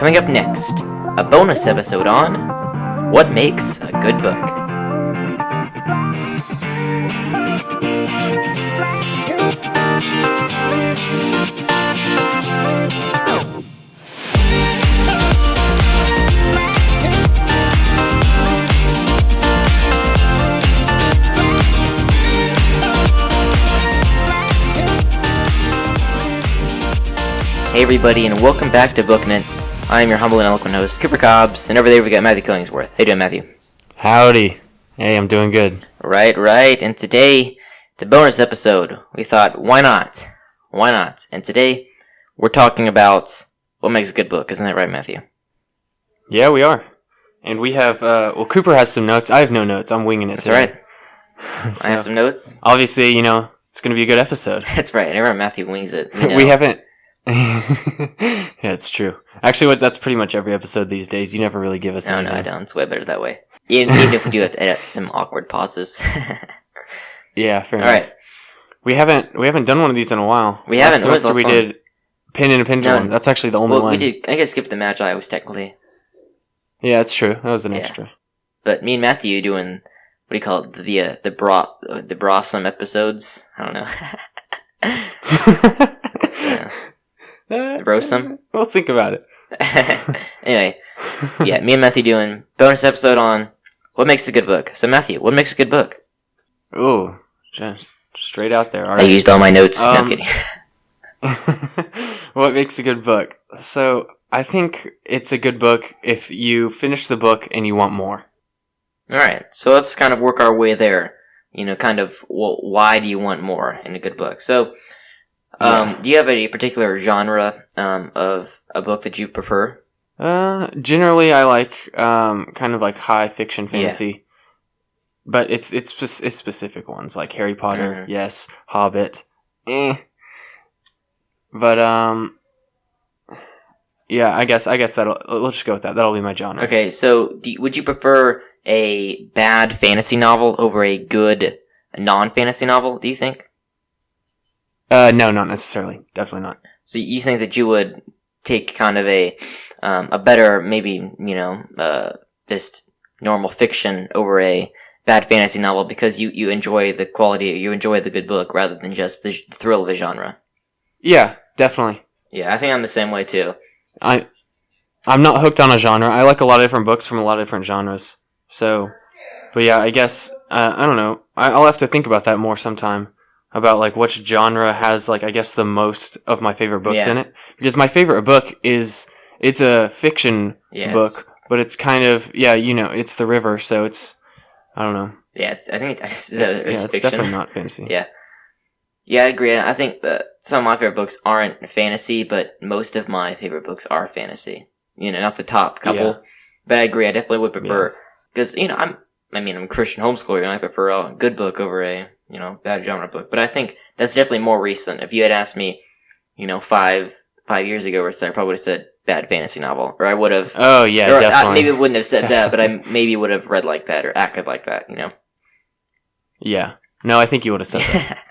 Coming up next, a bonus episode on what makes a good book. Hey everybody, and welcome back to Booknet. I am your humble and eloquent host, Cooper Cobbs, and over there we got Matthew Killingsworth. How you doing, Matthew? Howdy. Hey, I'm doing good. Right. And today, it's a bonus episode. We thought, why not? And today, we're talking about what makes a good book. Isn't that right, Matthew? Yeah, we are. And we have, Cooper has some notes. I have no notes. I'm winging it That's today. right. I have some notes. Obviously, it's going to be a good episode. That's right. Everyone Matthew wings it. We haven't... Yeah, it's true. Actually, that's pretty much every episode these days. You never really give us anything. No, I don't. It's way better that way. Even if we do have to edit some awkward pauses. Yeah, fair All enough. right. We haven't done one of these in a while. We haven't. Last semester we did Pin and a Pendulum. That's actually the only one. We did. I guess skip the Magi was technically. Yeah, that's true. That was an extra. But me and Matthew doing what do you call it? The Brossom episodes. I don't know. Yeah. The Brossom? We'll think about it. Anyway, yeah, me and Matthew doing bonus episode on what makes a good book. So Matthew, what makes a good book? Ooh, just straight out there. All right. I used all my notes. No, I'm kidding. What makes a good book? So I think it's a good book if you finish the book and you want more. Alright, so let's kind of work our way there. Why do you want more in a good book? So, do you have a particular genre of a book that you prefer? Generally I like kind of like high fiction fantasy. Yeah. But it's specific ones like Harry Potter, yes, Hobbit. But yeah, I guess let's just go with that. That'll be my genre. Okay, so would you prefer a bad fantasy novel over a good non-fantasy novel, do you think? No, not necessarily. Definitely not. So you think that you would take kind of a better, maybe, just normal fiction over a bad fantasy novel because you enjoy the quality, you enjoy the good book rather than just the thrill of a genre? Yeah, definitely. Yeah, I think I'm the same way too. I'm not hooked on a genre. I like a lot of different books from a lot of different genres. So, but yeah, I guess, I don't know. I'll have to think about that more sometime. About, like, which genre has, like, I guess the most of my favorite books in it. Because my favorite book it's a fiction book, but it's kind of, it's The River, so it's, I don't know. Yeah, I think it's fiction. Definitely not fantasy. Yeah. Yeah, I agree. I think that some of my favorite books aren't fantasy, but most of my favorite books are fantasy. Not the top couple, but I agree. I definitely would prefer, because, I'm a Christian homeschooler, and I prefer a good book over a, bad genre book. But I think that's definitely more recent. If you had asked me, 5 years ago or so, I probably would have said bad fantasy novel, or I would have. Oh yeah, definitely. Maybe I wouldn't have said that, but I maybe would have read like that or acted like that. Yeah. No, I think you would have said that.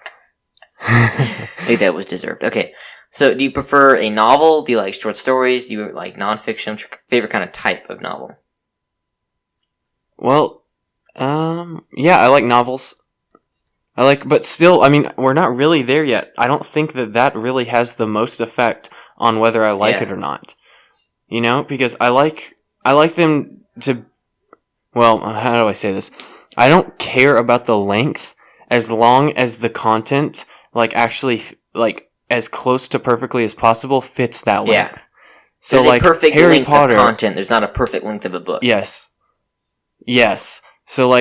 I think that was deserved. Okay, so do you prefer a novel? Do you like short stories? Do you like nonfiction? What's your favorite kind of type of novel? Well, yeah, I like novels. But still, we're not really there yet. I don't think that really has the most effect on whether I like it or not. Because I like them to, well, how do I say this? I don't care about the length as long as the content, actually, as close to perfectly as possible fits that length. Yeah. So, there's a perfect Harry length Potter, of content. There's not a perfect length of a book. Yes. So,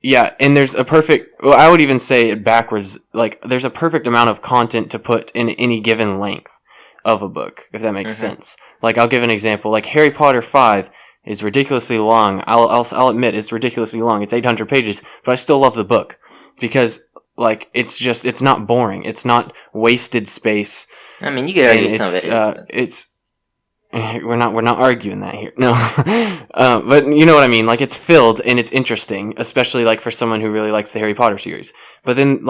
yeah, and there's a perfect... Well, I would even say it backwards. There's a perfect amount of content to put in any given length of a book, if that makes sense. I'll give an example. Harry Potter 5 is ridiculously long. I'll admit it's ridiculously long. It's 800 pages, but I still love the book. Because, it's not boring. It's not wasted space. You could argue some of it is. We're not arguing that here. No. But you know what I mean? It's filled and it's interesting, especially for someone who really likes the Harry Potter series. But then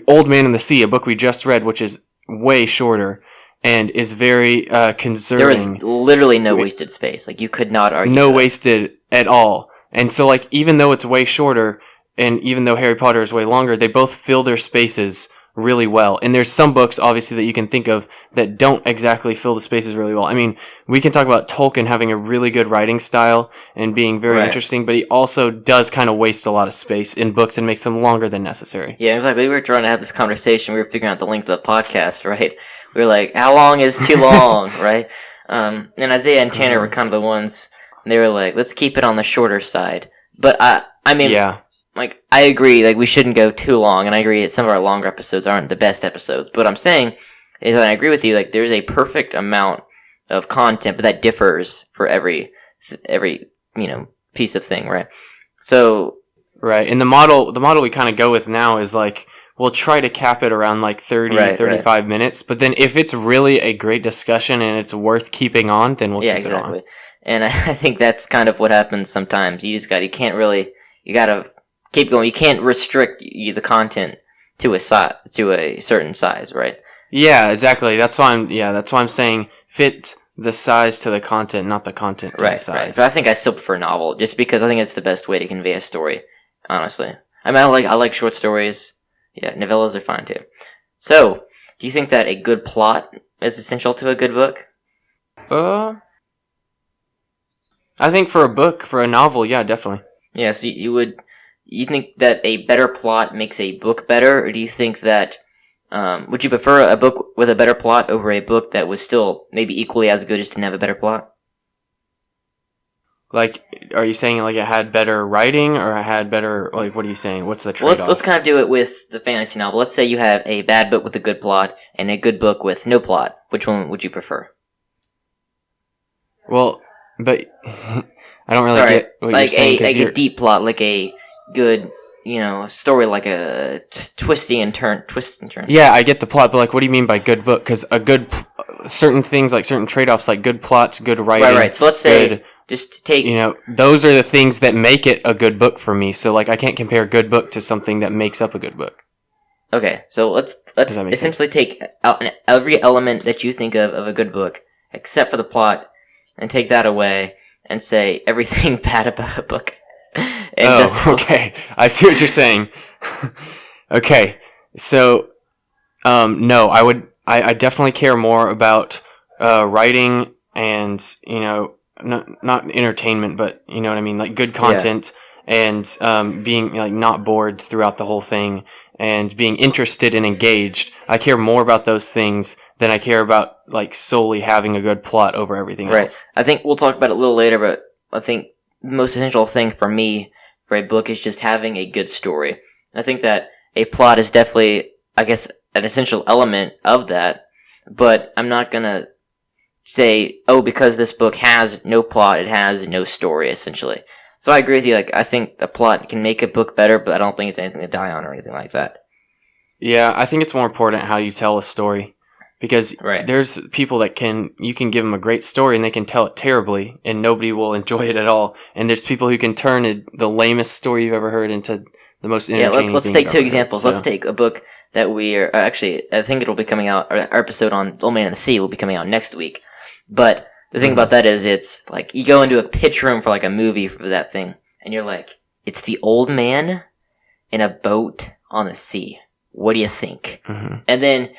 Old Man and the Sea, a book we just read, which is way shorter, and is very There conserving. was literally no wasted space. Like, you could not argue. No wasted at all. And so, like, even though it's way shorter, and even though Harry Potter is way longer, they both fill their spaces really well. And there's some books, obviously, that you can think of that don't exactly fill the spaces really well. I mean, we can talk about Tolkien having a really good writing style and being very interesting, but he also does kind of waste a lot of space in books and makes them longer than necessary. Yeah, exactly. We were trying to have this conversation. We were figuring out the length of the podcast, right? We were like, how long is too long, right? And Isaiah and Tanner were kind of the ones, they were like, let's keep it on the shorter side. But I mean, like, I agree, like, we shouldn't go too long, and I agree that some of our longer episodes aren't the best episodes. But what I'm saying is that I agree with you, like, there's a perfect amount of content, but that differs for every piece of thing, right? So... Right, and the model we kind of go with now is, like, we'll try to cap it around, like, 35 minutes, but then if it's really a great discussion and it's worth keeping on, then we'll keep it on. And I think that's kind of what happens sometimes. You gotta keep going. You can't restrict the content to a certain size, right? Yeah, exactly. That's why I'm saying fit the size to the content, not the content to the size. Right. But I think I still prefer novel, just because I think it's the best way to convey a story. Honestly, I mean, I like short stories. Yeah, novellas are fine too. So, do you think that a good plot is essential to a good book? I think for a novel, yeah, definitely. Yeah, so you think that a better plot makes a book better, or do you think that, would you prefer a book with a better plot over a book that was still maybe equally as good, just didn't have a better plot? Like, are you saying, like, it had better writing, or it had better, like, what are you saying? What's the trade-off? Well, let's kind of do it with the fantasy novel. Let's say you have a bad book with a good plot, and a good book with no plot. Which one would you prefer? Well, but I don't really get what you're saying. Like a deep plot, like a good, story, like a twist and turn. Yeah, I get the plot, but, like, what do you mean by good book? Because certain things, like certain trade-offs, like good plots, good writing. Right. So let's say, just take... those are the things that make it a good book for me. So, like, I can't compare a good book to something that makes up a good book. Okay, so let's essentially take every element that you think of a good book, except for the plot, and take that away, and say everything bad about a book. Okay. I see what you're saying. Okay, so, no, I definitely care more about writing and, not entertainment, but you know what I mean, like good content and being like not bored throughout the whole thing and being interested and engaged. I care more about those things than I care about like solely having a good plot over everything else. I think we'll talk about it a little later, but I think the most essential thing for me for a book is just having a good story. I think that a plot is definitely, I guess, an essential element of that, but I'm not gonna say, because this book has no plot, it has no story, essentially. So I agree with you, like, I think the plot can make a book better, but I don't think it's anything to die on or anything like that. Yeah, I think it's more important how you tell a story. Because there's people that you can give them a great story and they can tell it terribly and nobody will enjoy it at all. And there's people who can turn the lamest story you've ever heard into the most entertaining let's thing take two you've ever examples. heard, Let's take a book that we are, actually, I think it'll be coming out, our episode on Old Man and the Sea will be coming out next week. But the thing about that is it's like you go into a pitch room for like a movie for that thing and you're like, it's the old man in a boat on the sea. What do you think? Mm-hmm. And then,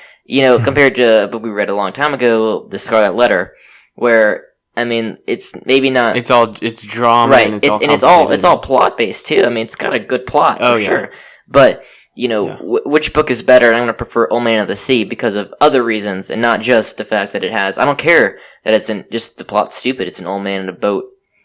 compared to a book we read a long time ago, The Scarlet Letter, where, I mean, it's maybe not... It's drama, right? And it's all plot based too. I mean, it's got a good plot for sure. But which book is better? And I'm going to prefer Old Man of the Sea because of other reasons, and not just the fact that it has. I don't care that it's just the plot's stupid. It's an old man in a boat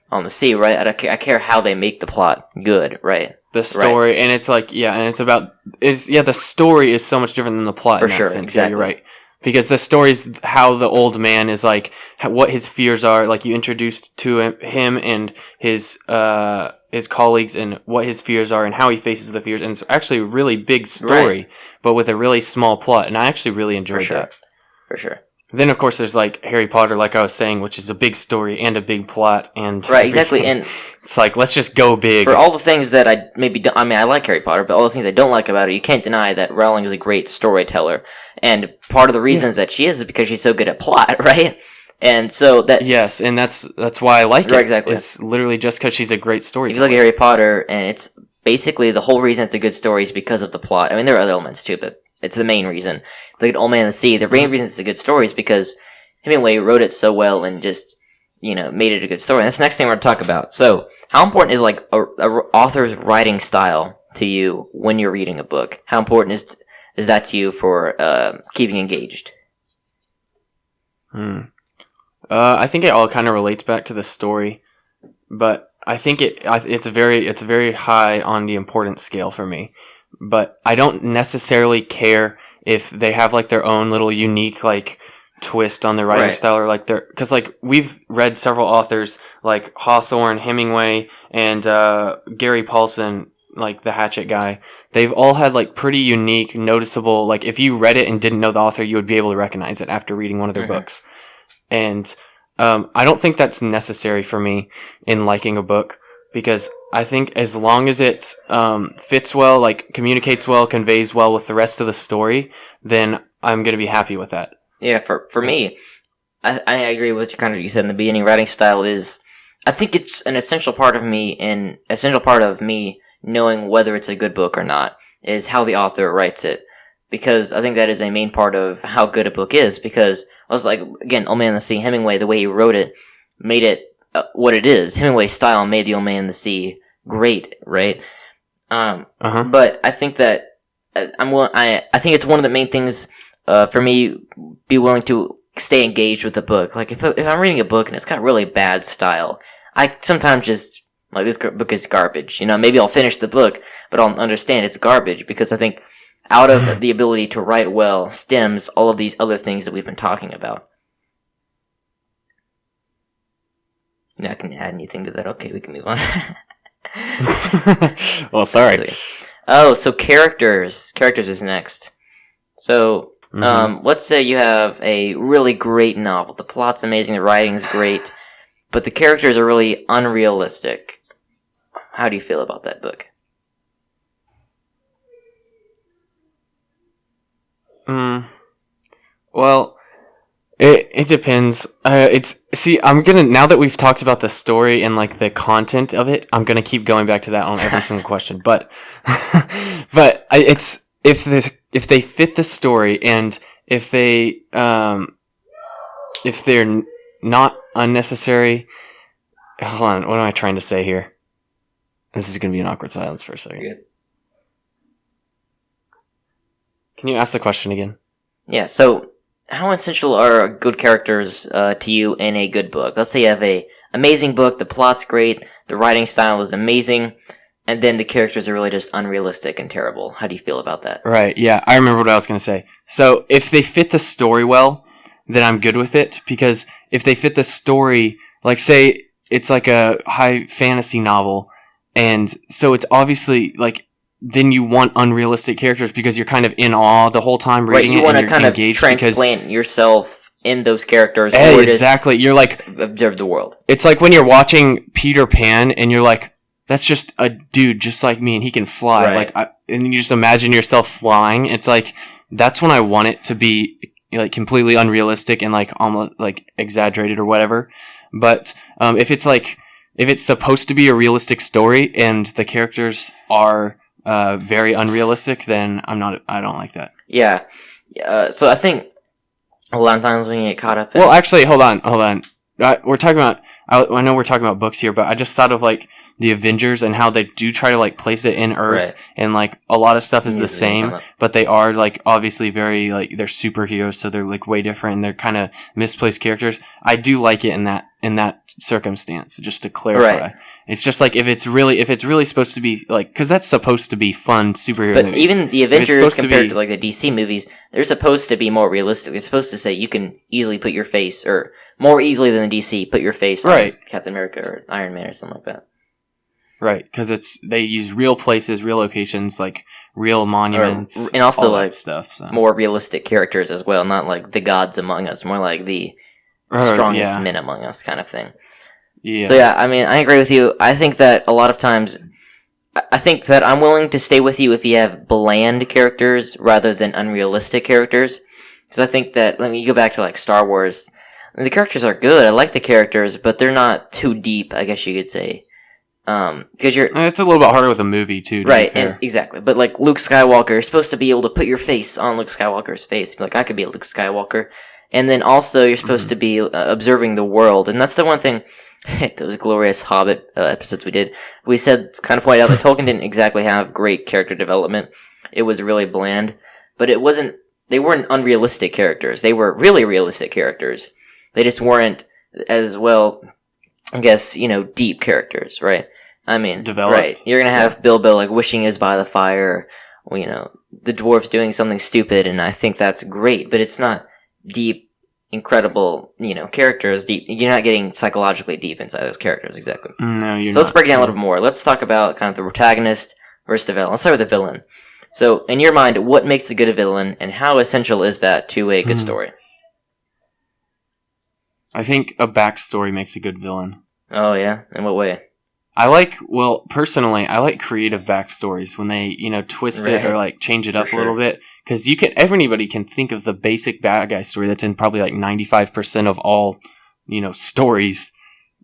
on the sea, right? I care how they make the plot good, right? The story, and it's like, the story is so much different than the plot for in that sure. sense. Exactly. Yeah, you're right. Because the story is how the old man is like, what his fears are. Like you introduced to him and his colleagues and what his fears are and how he faces the fears. And it's actually a really big story, but with a really small plot. And I actually really enjoyed that. For sure. Then, of course, there's like Harry Potter, like I was saying, which is a big story and a big plot, and right, exactly. And it's like, let's just go big. For all the things that I maybe don't, I mean, I like Harry Potter, but all the things I don't like about it, you can't deny that Rowling is a great storyteller, and part of the reasons that she is because she's so good at plot, right? And so that yes, and that's why I like it. Exactly, it's literally just because she's a great storyteller. If you look at Harry Potter, and it's basically the whole reason it's a good story is because of the plot. I mean, there are other elements too, but it's the main reason. Look at Old Man and the Sea. The main reason it's a good story is because Hemingway wrote it so well and just, made it a good story. And that's the next thing we're going to talk about. So, how important is, like, a author's writing style to you when you're reading a book? How important is that to you for keeping engaged? I think it all kind of relates back to the story, but I think it's very high on the importance scale for me. But I don't necessarily care if they have, like, their own little unique, like, twist on their writing style, or like because like we've read several authors like Hawthorne, Hemingway, and Gary Paulson, like the Hatchet guy. They've all had like pretty unique, noticeable, like if you read it and didn't know the author, you would be able to recognize it after reading one of their books. And I don't think that's necessary for me in liking a book, because I think as long as it fits well, like communicates well, conveys well with the rest of the story, then I'm going to be happy with that. Yeah, for me, I agree with you said in the beginning. Writing style is, I think it's an essential part of me, and essential part of me knowing whether it's a good book or not is how the author writes it, because I think that is a main part of how good a book is. Because I was like, again, Old Man and the Sea, Hemingway, the way he wrote it, made it what it is. Hemingway's style made the Old Man and the Sea great, right? But I think that I think it's one of the main things. For me, be willing to stay engaged with the book. Like, if I'm reading a book and it's got really bad style, I sometimes just, like, this book is garbage. Maybe I'll finish the book, but I'll understand it's garbage, because I think out of the ability to write well stems all of these other things that we've been talking about. I can add anything to that. Okay, we can move on. Well, sorry. Oh, so characters. Characters is next. So... let's say you have a really great novel. The plot's amazing, the writing's great, but the characters are really unrealistic. How do you feel about that book? Well, it depends. Now that we've talked about the story and like the content of it, I'm gonna keep going back to that on every single question. But if they fit the story, and if they're not unnecessary. Hold on, what am I trying to say here? This is going to be an awkward silence for a second. Good. Can you ask the question again? Yeah, so how essential are good characters to you in a good book? Let's say you have a amazing book, the plot's great, the writing style is amazing, and then the characters are really just unrealistic and terrible. How do you feel about that? Right, yeah, I remember what I was going to say. So, if they fit the story well, then I'm good with it, because if they fit the story, like, say, it's like a high fantasy novel, and so it's obviously, like, then you want unrealistic characters because you're kind of in awe the whole time reading it, and you're engaged. You want to kind of transplant yourself in those characters. Or exactly, you're like... observe the world. It's like when you're watching Peter Pan, and you're like, that's just a dude just like me, and he can fly. Right. And you just imagine yourself flying. It's like, that's when I want it to be like completely unrealistic and like almost like exaggerated or whatever. But if it's supposed to be a realistic story and the characters are very unrealistic, then I don't like that. Yeah. So I think a lot of times when you get caught up in... Well, actually, hold on. We're talking about... I know we're talking about books here, but I just thought of like the Avengers and how they do try to like place it in Earth, right. And like a lot of stuff is the same, but they are like obviously very like they're superheroes, so they're like way different and they're kind of misplaced characters. I do like it in that circumstance, just to clarify. Right. It's just like if it's really supposed to be like, because that's supposed to be fun superhero movies. But even the Avengers compared to like the DC movies, they're supposed to be more realistic. They're supposed to say you can easily put your face, or more easily than the DC, put your face on Captain America or Iron Man or something like that. Right, because they use real places, real locations, like real monuments, and also all that like stuff. So. More realistic characters as well, not like the gods among us, more like the strongest men among us kind of thing. Yeah. So yeah, I mean, I agree with you. I think that a lot of times, I think that I'm willing to stay with you if you have bland characters rather than unrealistic characters. Because I think that, let me go back to like Star Wars. The characters are good. I like the characters, but they're not too deep, I guess you could say. Because it's a little bit harder with a movie too, right? And exactly. But like Luke Skywalker, you're supposed to be able to put your face on Luke Skywalker's face. Like, I could be a Luke Skywalker. And then also you're supposed to be observing the world, and that's the one thing. Those glorious Hobbit episodes we did. We said, kind of pointed out that Tolkien didn't exactly have great character development. It was really bland, but it wasn't. They weren't unrealistic characters. They were really realistic characters. They just weren't as well, I guess, deep characters, right? I mean, developed. Right. You're gonna have Bilbo like wishing he was by the fire, the dwarves doing something stupid, and I think that's great, but it's not deep, incredible, characters. Deep. You're not getting psychologically deep inside those characters, exactly. No, you're not. So let's break it down a little bit more. Let's talk about kind of the protagonist versus the villain. Let's start with the villain. So, in your mind, what makes a good villain, and how essential is that to a good story? I think a backstory makes a good villain. Oh, yeah? In what way? Personally, I like creative backstories when they, twist it or like change it up a little bit. Because everybody can think of the basic bad guy story that's in probably like 95% of all, stories.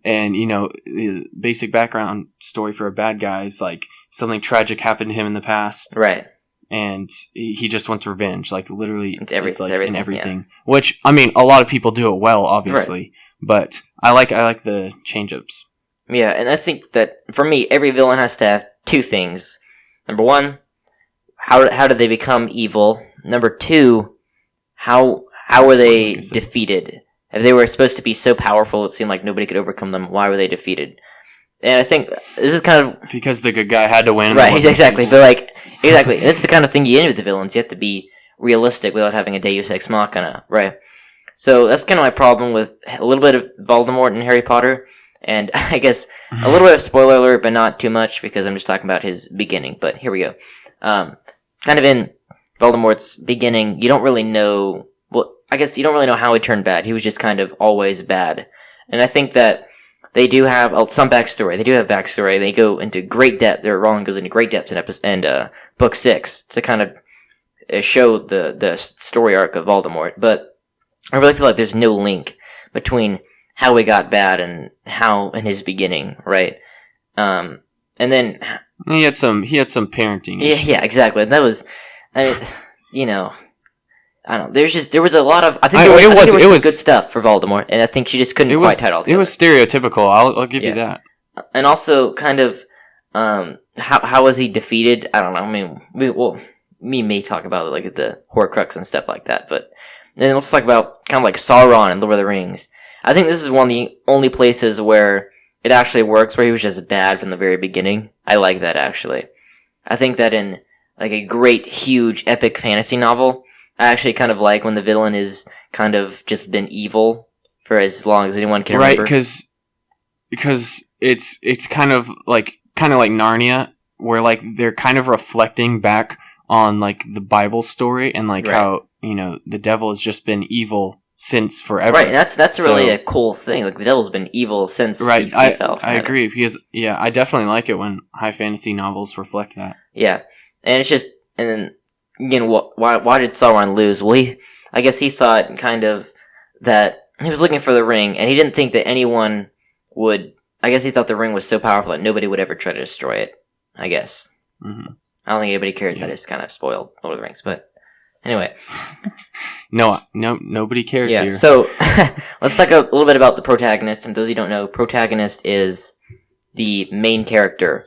And, the basic background story for a bad guy is like something tragic happened to him in the past. Right. And he just wants revenge. Like literally, it's everything. In everything. Yeah. Which, I mean, a lot of people do it well, obviously. Right. But I like the change-ups. Yeah, and I think that, for me, every villain has to have two things. Number one, how do they become evil? Number two, how were they defeated? If they were supposed to be so powerful it seemed like nobody could overcome them, why were they defeated? And I think this is kind of... Because the good guy had to win. Right, exactly. But exactly. That's the kind of thing you end with the villains. You have to be realistic without having a Deus Ex Machina, right? So that's kind of my problem with a little bit of Voldemort and Harry Potter. And I guess a little bit of spoiler alert, but not too much because I'm just talking about his beginning. But here we go. Kind of in Voldemort's beginning, you don't really know... Well, I guess you don't really know how he turned bad. He was just kind of always bad. And I think that they do have some backstory. They do have backstory. They go into great depth. Rowling goes into great depth in book 6 to kind of show the story arc of Voldemort. But I really feel like there's no link between how he got bad and how in his beginning, right? And then he had some parenting issues. Yeah, exactly. That was, I don't know. There was a lot of. I think there was some good stuff for Voldemort, and I think she just couldn't quite tie it all together. It was stereotypical. I'll give you that. And also, kind of, how was he defeated? I don't know. I mean, we may talk about like the Horcrux and stuff like that, but then let's talk about kind of like Sauron and Lord of the Rings. I think this is one of the only places where it actually works, where he was just bad from the very beginning. I like that actually. I think that in like a great, huge, epic fantasy novel. I actually kind of like when the villain is kind of just been evil for as long as anyone can remember. Right, because it's kind of like Narnia, where like they're kind of reflecting back on like the Bible story and like how the devil has just been evil since forever. Right, and that's really a cool thing. Like the devil's been evil since he fell. I agree because I definitely like it when high fantasy novels reflect that. Yeah, and it's just and. Again, why did Sauron lose? Well, I guess he thought kind of that he was looking for the ring, and he didn't think that anyone would... I guess he thought the ring was so powerful that nobody would ever try to destroy it, I guess. Mm-hmm. I don't think anybody cares that it's kind of spoiled Lord of the Rings, but anyway. No, nobody cares here. So let's talk a little bit about the protagonist. And those who don't know, protagonist is the main character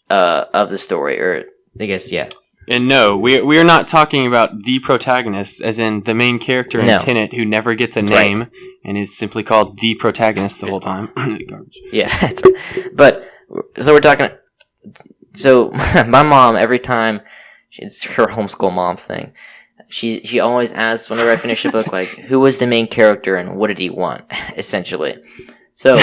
of the story, or I guess, yeah. And no, we are not talking about the protagonist, as in the main character in Tenet, who never gets a name and is simply called the protagonist the whole time. Garbage. Yeah, that's right. But so we're talking. So my mom, every time, it's her homeschool mom thing. She always asks whenever I finish a book, like, who was the main character and what did he want, essentially. So,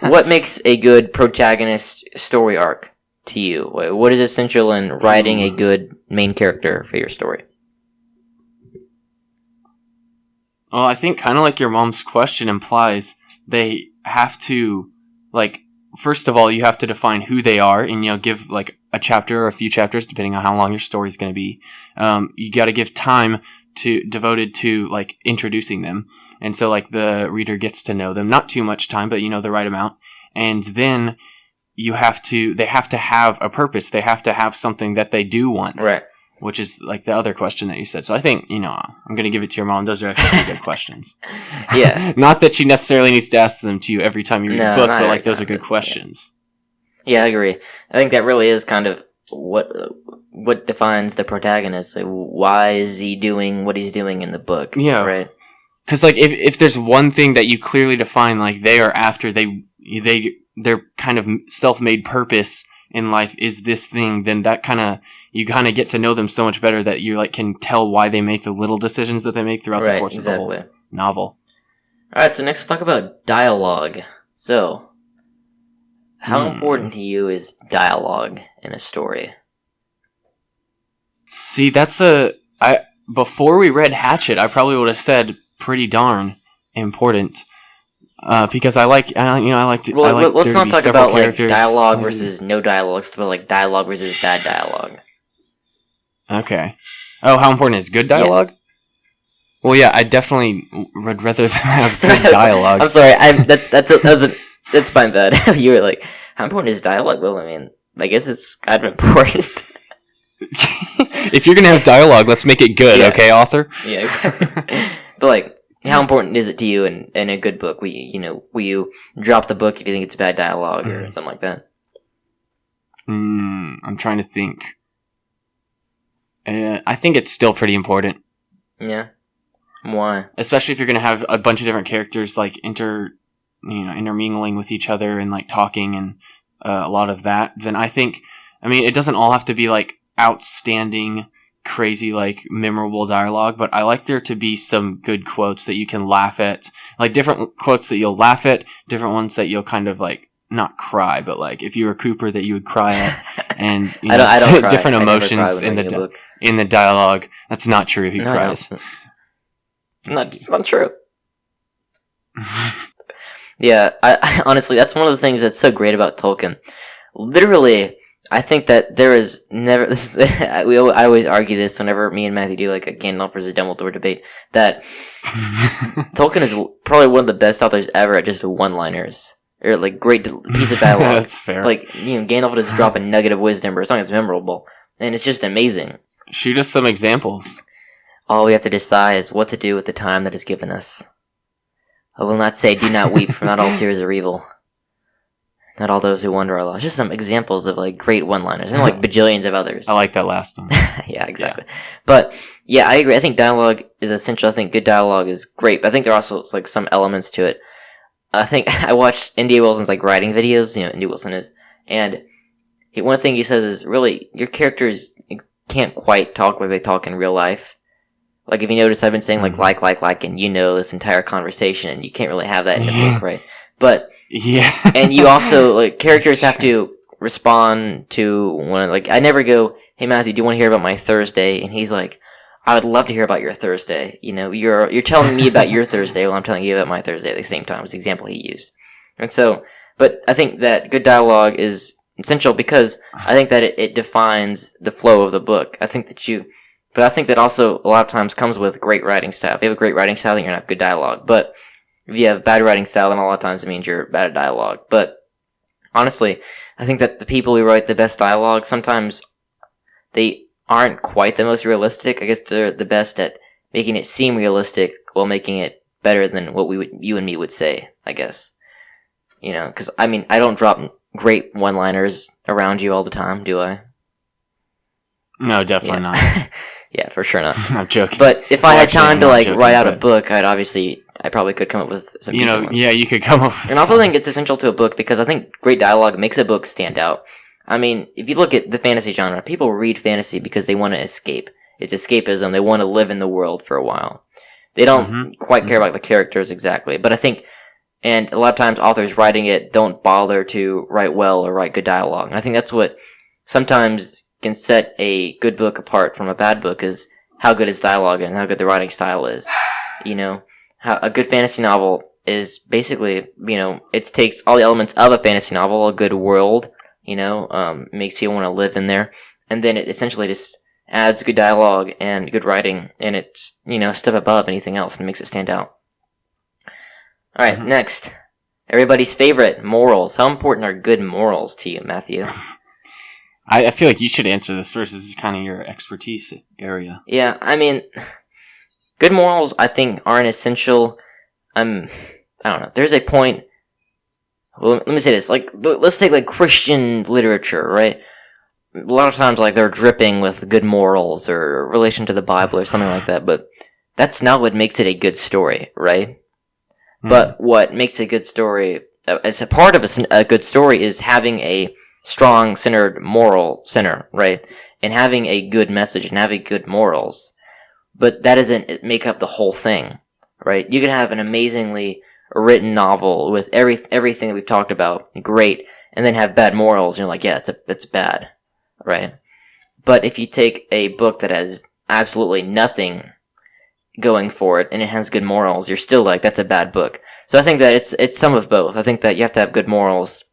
what makes a good protagonist story arc to you? What is essential in writing a good main character for your story? Well, I think kind of like your mom's question implies, they have to, like, first of all, you have to define who they are and, give like a chapter or a few chapters, depending on how long your story is going to be. You got to give time devoted to like introducing them. And so like the reader gets to know them, not too much time, but the right amount. And then they have to have a purpose. They have to have something that they do want. Right. Which is like the other question that you said. So I think, I'm going to give it to your mom. Those are actually pretty good questions. Yeah. Not that she necessarily needs to ask them to you every time you read the book, but like those are good questions. Yeah, I agree. I think that really is kind of what defines the protagonist. Like, why is he doing what he's doing in the book? Yeah. Right. Because like if there's one thing that you clearly define, like they are after, their kind of self-made purpose in life is this thing, then that you kind of get to know them so much better that you like can tell why they make the little decisions that they make throughout the course of the whole novel. Alright, so next let's talk about dialogue. So, how important to you is dialogue in a story? See, before we read Hatchet, I probably would have said pretty darn important. Because I like to. Well, let's not talk about like characters. dialogue versus no dialogue. Let's talk about like dialogue versus bad dialogue. Okay. Oh, how important is good dialogue? Yeah. Well, yeah, I definitely would rather them have good dialogue. I'm sorry. That's my bad. You were like, how important is dialogue? Well, I mean, I guess it's kind of important. If you're gonna have dialogue, let's make it good, okay, author? Yeah, exactly. But like, how important is it to you in a good book? Will you drop the book if you think it's bad dialogue or something like that? I'm trying to think. I think it's still pretty important. Yeah. Why? Especially if you're going to have a bunch of different characters like intermingling with each other and like talking and a lot of that. Then I think, it doesn't all have to be like outstanding, crazy, like memorable dialogue, but I like there to be some good quotes that you can laugh at, like different quotes that you'll laugh at, different ones that you'll kind of like not cry, but like if you were Cooper that you would cry at, and I don't cry. Different emotions in the dialogue. That's not true. He cries. It's not true. Yeah, I honestly, that's one of the things that's so great about Tolkien. Literally, I think that there is never. I always argue this whenever me and Matthew do like a Gandalf versus Dumbledore debate. That Tolkien is probably one of the best authors ever at just one-liners or like great piece of dialogue. That's fair. Like Gandalf will just drop a nugget of wisdom, or as long as it's memorable, and it's just amazing. Shoot us some examples. All we have to decide is what to do with the time that is given us. I will not say, "Do not weep, for not all tears are evil." Not all those who wander are lost. Just some examples of like great one-liners, and like bajillions of others. I like that last one. Yeah, exactly. Yeah. But yeah, I agree. I think dialogue is essential. I think good dialogue is great. But I think there are also like some elements to it. I think I watched N.D. Wilson's like writing videos. N.D. Wilson is, and one thing he says is really your characters can't quite talk like they talk in real life. Like if you notice, I've been saying like, and this entire conversation, and you can't really have that in the book, right? But yeah, and you also like characters have to respond to one. Like I never go, "Hey Matthew, do you want to hear about my Thursday?" And he's like, "I would love to hear about your Thursday." You're telling me about your Thursday while I'm telling you about my Thursday at the same time. Was the example he used, and so. But I think that good dialogue is essential because I think that it defines the flow of the book. I think that also a lot of times comes with great writing style. If you have a great writing style, then you're not good dialogue. But if you have bad writing style, then a lot of times it means you're bad at dialogue. But honestly, I think that the people who write the best dialogue, sometimes they aren't quite the most realistic. I guess they're the best at making it seem realistic while making it better than what you and me would say, I guess. Because, I don't drop great one-liners around you all the time, do I? No, definitely not. Yeah, for sure not. I'm joking. But if I had time to write out a book, I probably could come up with some decent ones. Yeah, you could come up with And I also think it's essential to a book because I think great dialogue makes a book stand out. If you look at the fantasy genre, people read fantasy because they want to escape. It's escapism. They want to live in the world for a while. They don't quite care about the characters exactly. But I think, and a lot of times authors writing it don't bother to write well or write good dialogue. And I think that's what sometimes can set a good book apart from a bad book is how good its dialogue and how good the writing style is. You know, how a good fantasy novel is basically, you know, it takes all the elements of a fantasy novel, a good world, you know, makes you want to live in there, and then it essentially just adds good dialogue and good writing, and it's, you know, a step above anything else and makes it stand out. Alright, next. Everybody's favorite, morals. How important are good morals to you, Matthew? I feel like you should answer this first. This is kind of your expertise area. Yeah, I mean, good morals, I think, aren't essential. I don't know. There's a point. Well, let me say this. Like, let's take like Christian literature, right? A lot of times, like, they're dripping with good morals or relation to the Bible or something like that. But that's not what makes it a good story, right? But what makes a good story, as a part of a good story, is having a strong, centered moral center, right? And having a good message and having good morals. But that doesn't make up the whole thing, right? You can have an amazingly written novel with everything that we've talked about, great, and then have bad morals, and you're like, yeah, it's bad, right? But if you take a book that has absolutely nothing going for it and it has good morals, you're still like, that's a bad book. So I think that it's some of both. I think that you have to have good morals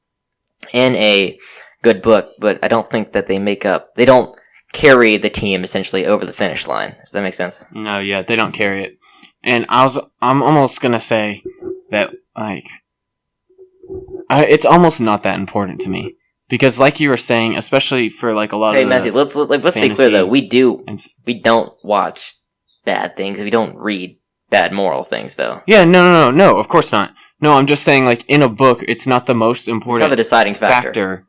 in a good book, but I don't think that they don't carry the team essentially over the finish line. Does that make sense? No, yeah, they don't carry it. And I'm almost gonna say that, like, it's almost not that important to me. Because like you were saying, especially for like a lot of Hey Matthew, let's be clear though, we don't watch bad things, we don't read bad moral things though. Yeah, no, of course not. No, I'm just saying, like, in a book, it's not the most important. It's not the deciding factor.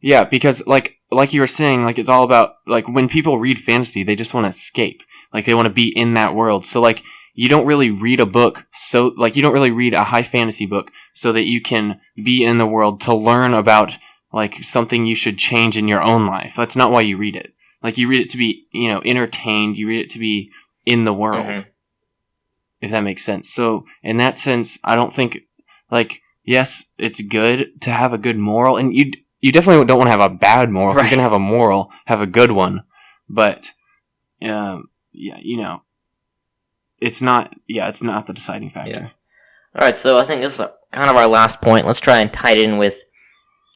Yeah, because like you were saying, like, it's all about, like, when people read fantasy, they just want to escape. Like, they want to be in that world. So, like, you don't really read a book, so, like, you don't really read a high fantasy book so that you can be in the world to learn about, like, something you should change in your own life. That's not why you read it. Like, you read it to be, you know, entertained. You read it to be in the world. If that makes sense. So, in that sense, I don't think, like, yes, it's good to have a good moral, and you definitely don't want to have a bad moral. Right. If you're going to have a moral, have a good one. But, yeah, you know, it's not the deciding factor. Yeah. Alright, so I think this is kind of our last point. Let's try and tie it in with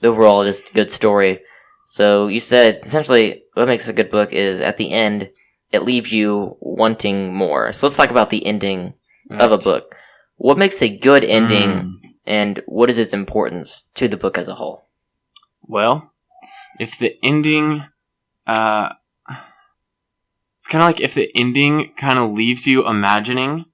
the overall just good story. So, you said, essentially, what makes a good book is, at the end, it leaves you wanting more. So let's talk about the ending of a book. What makes a good ending, and what is its importance to the book as a whole? Well, if the ending, it's kind of like if the ending kind of leaves you imagining,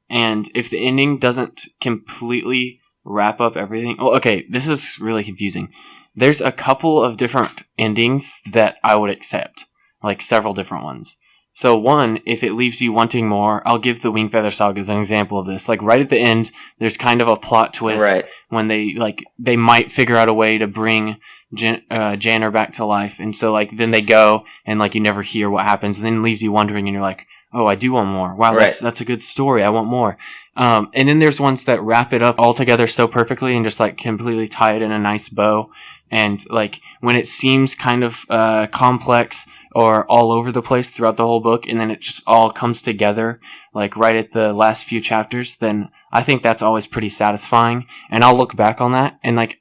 and if the ending doesn't completely wrap up everything. Oh, okay, this is really confusing. There's a couple of different endings that I would accept, like several different ones. So one, if it leaves you wanting more, I'll give the Wingfeather Saga as an example of this. Like, right at the end, there's kind of a plot twist when they might figure out a way to bring Janner back to life. And so, like, then they go and, like, you never hear what happens, and then it leaves you wondering, and you're like, oh, I do want more. Wow, that's a good story. I want more. And then there's ones that wrap it up all together so perfectly and just, like, completely tie it in a nice bow. And, like, when it seems kind of complex or all over the place throughout the whole book, and then it just all comes together, like, right at the last few chapters, then I think that's always pretty satisfying. And I'll look back on that, and, like,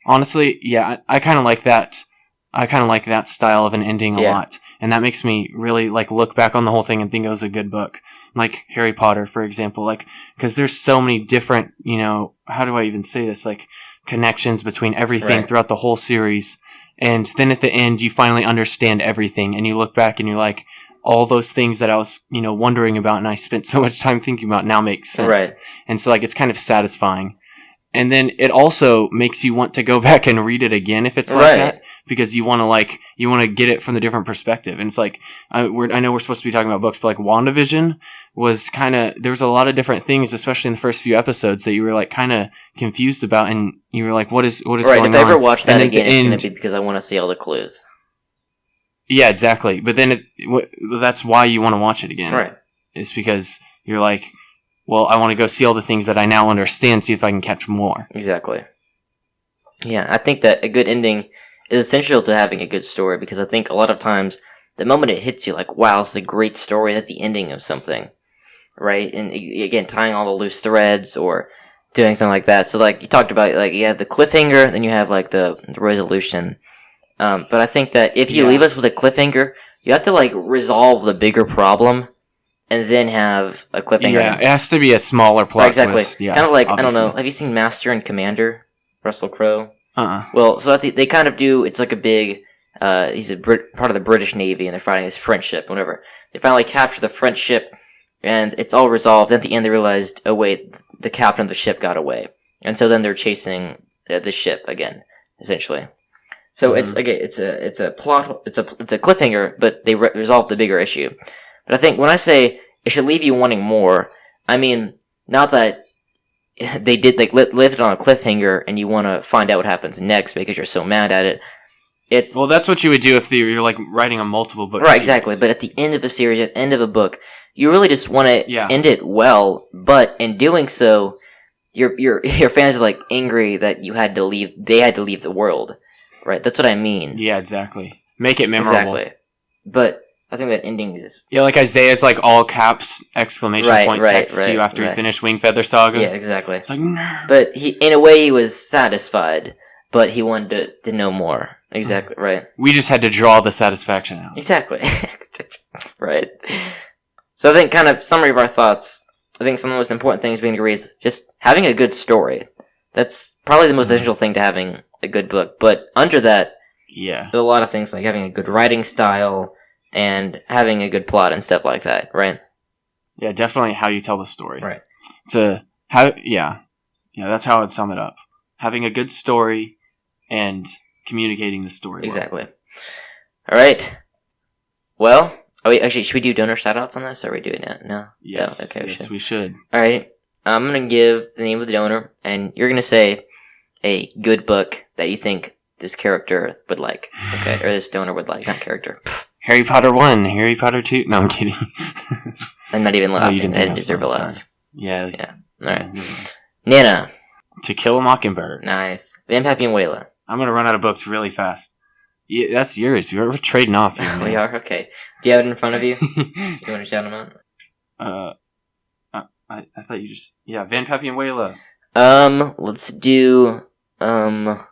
honestly, yeah, I kind of like that. I kind of like that style of an ending a lot. And that makes me really, like, look back on the whole thing and think it was a good book. Like Harry Potter, for example. Like, because there's so many different, you know, how do I even say this? Like, connections between everything throughout the whole series. And then at the end, you finally understand everything. And you look back and you're like, all those things that I was, you know, wondering about and I spent so much time thinking about now make sense. Right. And so, like, it's kind of satisfying. And then it also makes you want to go back and read it again if it's like that, because you want to get it from the different perspective. And it's like, I know we're supposed to be talking about books, but like WandaVision was kind of, there was a lot of different things, especially in the first few episodes, that you were like kind of confused about, and you were like, what is going on? Right, if I ever watch that again, it's going to be because I want to see all the clues. Yeah, exactly. But then that's why you want to watch it again. Right. It's because you're like, well, I want to go see all the things that I now understand, see if I can catch more. Exactly. Yeah, I think that a good ending is essential to having a good story, because I think a lot of times the moment it hits you, like, wow, this is a great story, that's the ending of something, right? And again, tying all the loose threads or doing something like that. So, like, you talked about, like, you have the cliffhanger, then you have, like, the resolution. But I think that if you leave us with a cliffhanger, you have to, like, resolve the bigger problem and then have a cliffhanger. Yeah, it has to be a smaller plot exactly. twist. Yeah, kind of like, obviously. I don't know, have you seen Master and Commander? Russell Crowe? Uh-uh. Well, so they kind of do, it's like a big, he's part of the British Navy, and they're fighting this French ship, whatever. They finally capture the French ship, and it's all resolved. Then at the end, they realized, oh wait, the captain of the ship got away. And so then they're chasing the ship again, essentially. So it's a plot, it's a cliffhanger, but they resolve the bigger issue. But I think when I say it should leave you wanting more, I mean, not that they did, like, lived on a cliffhanger and you want to find out what happens next because you're so mad at it. Well, that's what you would do if you're, like, writing a multiple book right, series. exactly. But at the end of a series, at the end of a book, you really just want to end it well. But in doing so, your fans are, like, angry that they had to leave the world. Right, that's what I mean. Yeah, exactly. Make it memorable. Exactly. But I think that ending is... Yeah, like Isaiah's, like, all caps, exclamation point text to you after he finished Wingfeather Saga. Yeah, exactly. It's like, nah. But in a way, he was satisfied, but he wanted to know more. Exactly, right. We just had to draw the satisfaction out. Exactly. Right. So I think, kind of, summary of our thoughts, I think some of the most important things we can agree is just having a good story. That's probably the most essential thing to having a good book. But under that, there's a lot of things like having a good writing style and having a good plot and stuff like that, right? Yeah, definitely how you tell the story. Right. That's how I'd sum it up. Having a good story and communicating the story. Exactly. Well. All right. Well, should we do donor shoutouts on this, or are we doing that? No? Yes. Okay, we should. All right. I'm going to give the name of the donor, and you're going to say a good book that you think this character would like. Okay? Or this donor would like. Not character. Harry Potter 1, Harry Potter 2. No, I'm kidding. I'm not even laughing. Oh, you didn't I didn't deserve a laugh. Sorry. Yeah. All right. Nana. To Kill a Mockingbird. Nice. Van Pappy and Wayla. I'm going to run out of books really fast. Yeah, that's yours. We're trading off here. We are? Okay. Do you have it in front of you? You want to shout them out? I thought you just... Yeah, Van Pappy and Wayla. Let's do, The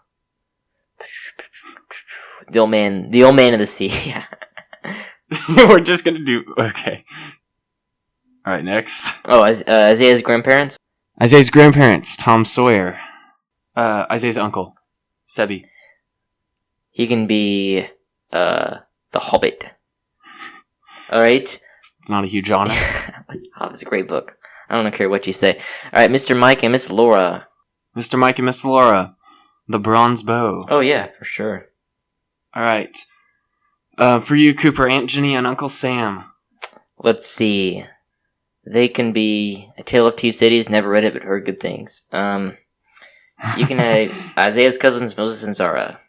Old Man of the Sea. We're just gonna do... Okay. Alright, next. Oh, Isaiah's grandparents? Isaiah's grandparents, Tom Sawyer. Isaiah's uncle, Sebi. He can be, The Hobbit. Alright? Not a huge honor. Hobbit's a great book. I don't care what you say. Alright, Mr. Mike and Miss Laura. Mr. Mike and Miss Laura. The Bronze Bow. Oh, yeah, for sure. Alright. For you, Cooper, Aunt Jenny and Uncle Sam. Let's see. They can be A Tale of Two Cities. Never read it, but heard good things. You can have Isaiah's cousins, Moses and Zara.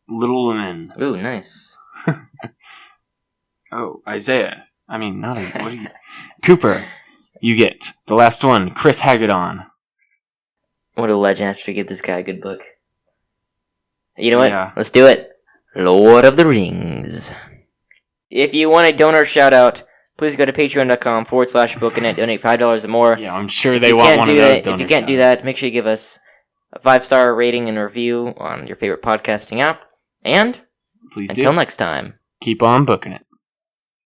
Little Women. Ooh, nice. Oh, Isaiah. I mean, not Isaiah. What are you... Cooper, you get the last one, Chris Hagedorn. What a legend. I have to give this guy a good book. You know what? Yeah. Let's do it. Lord of the Rings. If you want a donor shout out, please go to patreon.com/bookinet, donate $5 or more. Yeah, I'm sure they want one of those donor If you can't do that, make sure you give us a 5-star rating and review on your favorite podcasting app. And please until next time, keep on booking it.